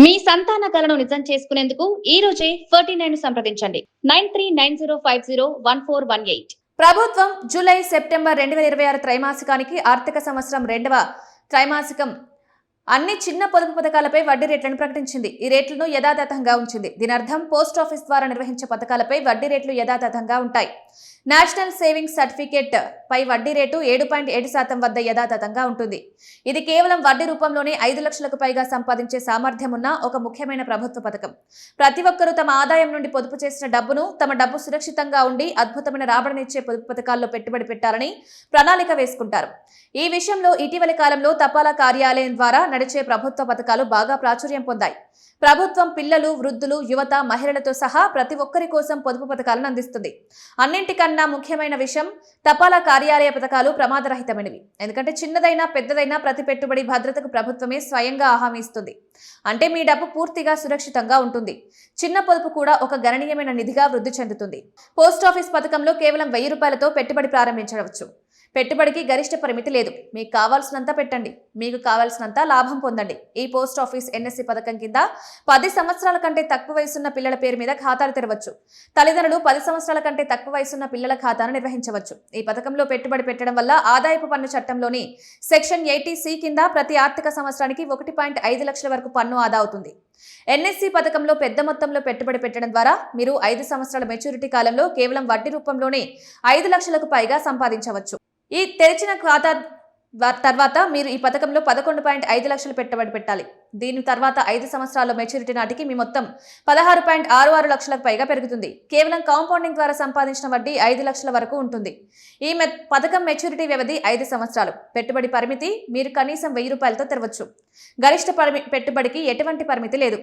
మీ సంతాన కలను నిజం చేసుకునేందుకు ఈ రోజే 49 సంప్రదించండి 9390501418. ప్రభుత్వం జూలై సెప్టెంబర్ 2026 త్రైమాసికానికి ఆర్థిక సంవత్సరం రెండవ త్రైమాసికం అన్ని చిన్న పొదుపు పథకాలపై వడ్డీ రేట్లను ప్రకటించింది. ఈ రేట్లను యథాతథంగా ఉంచింది. దీని అర్థం పోస్ట్ ఆఫీస్ ద్వారా నిర్వహించే పథకాలపై వడ్డీ రేట్లు యథాతథంగా ఉంటాయి. నేషనల్ సేవింగ్స్ సర్టిఫికేట్ పై వడ్డీ రేటు 7.7% వద్ద యథాతథంగా ఉంటుంది. ఇది కేవలం వడ్డీ రూపంలోనే 5 లక్షలకు పైగా సంపాదించే సామర్థ్యం ఉన్న ఒక ముఖ్యమైన ప్రభుత్వ పథకం. ప్రతి ఒక్కరూ తమ ఆదాయం నుండి పొదుపు చేసిన డబ్బును తమ డబ్బు సురక్షితంగా ఉండి అద్భుతమైన రాబడినిచ్చే పొదుపు పథకాల్లో పెట్టుబడి పెట్టాలని ప్రణాళిక వేసుకుంటారు. ఈ విషయంలో ఇటీవలి కాలంలో తపాలా కార్యాలయం ద్వారా నడిచే ప్రభుత్వ పథకాలు బాగా ప్రాచుర్యం పొందాయి. ప్రభుత్వం పిల్లలు, వృద్ధులు, యువత, మహిళలతో సహా ప్రతి ఒక్కరి కోసం పొదుపు పథకాలను అందిస్తుంది. అన్నింటికన్నా ముఖ్యమైన విషయం తపాలా కార్యాలయ పథకాలు ప్రమాదరహితమైనవి. ఎందుకంటే చిన్నదైనా పెద్దదైనా ప్రతి పెట్టుబడి భద్రతకు ప్రభుత్వమే స్వయంగా హామీ ఇస్తుంది. అంటే మీ డబ్బు పూర్తిగా సురక్షితంగా ఉంటుంది. చిన్న పొదుపు కూడా ఒక గణనీయమైన నిధిగా వృద్ధి చెందుతుంది. పోస్ట్ ఆఫీస్ పథకంలో కేవలం 1000 రూపాయలతో పెట్టుబడి ప్రారంభించవచ్చు. పెట్టుబడికి గరిష్ట పరిమితి లేదు. మీకు కావాల్సినంత పెట్టండి, మీకు కావాల్సినంత లాభం పొందండి. ఈ పోస్ట్ ఆఫీస్ ఎన్ఎస్సి పథకం కింద 10 సంవత్సరాల కంటే తక్కువ వయసున్న పిల్లల పేరు మీద ఖాతాలు తెరవచ్చు. తల్లిదండ్రులు 10 సంవత్సరాల కంటే తక్కువ వయసున్న పిల్లల ఖాతాను నిర్వహించవచ్చు. ఈ పథకంలో పెట్టుబడి పెట్టడం వల్ల ఆదాయపు పన్ను చట్టంలోని సెక్షన్ 80C కింద ప్రతి ఆర్థిక సంవత్సరానికి 1.5 లక్షల వరకు పన్ను ఆదా అవుతుంది. ఎన్ఎస్సి పథకంలో పెద్ద మొత్తంలో పెట్టుబడి పెట్టడం ద్వారా మీరు 5 సంవత్సరాల మెచ్యూరిటీ కాలంలో కేవలం వడ్డీ రూపంలోనే 5 లక్షలకు పైగా సంపాదించవచ్చు. ఈ తెరిచిన ఖాతా తర్వాత మీరు ఈ పథకంలో 11.5 లక్షలు పెట్టుబడి పెట్టాలి. దీని తర్వాత 5 సంవత్సరాల మెచ్యూరిటీ నాటికి మీ మొత్తం 16.66 లక్షలకు పైగా పెరుగుతుంది. కేవలం కాంపౌండింగ్ ద్వారా సంపాదించిన వడ్డీ 5 లక్షల వరకు ఉంటుంది. ఈ పథకం మెచ్యూరిటీ వ్యవధి 5 సంవత్సరాలు. పెట్టుబడి పరిమితి మీరు కనీసం 1000 రూపాయలతో తెరవచ్చు. గరిష్ట పెట్టుబడికి ఎటువంటి పరిమితి లేదు.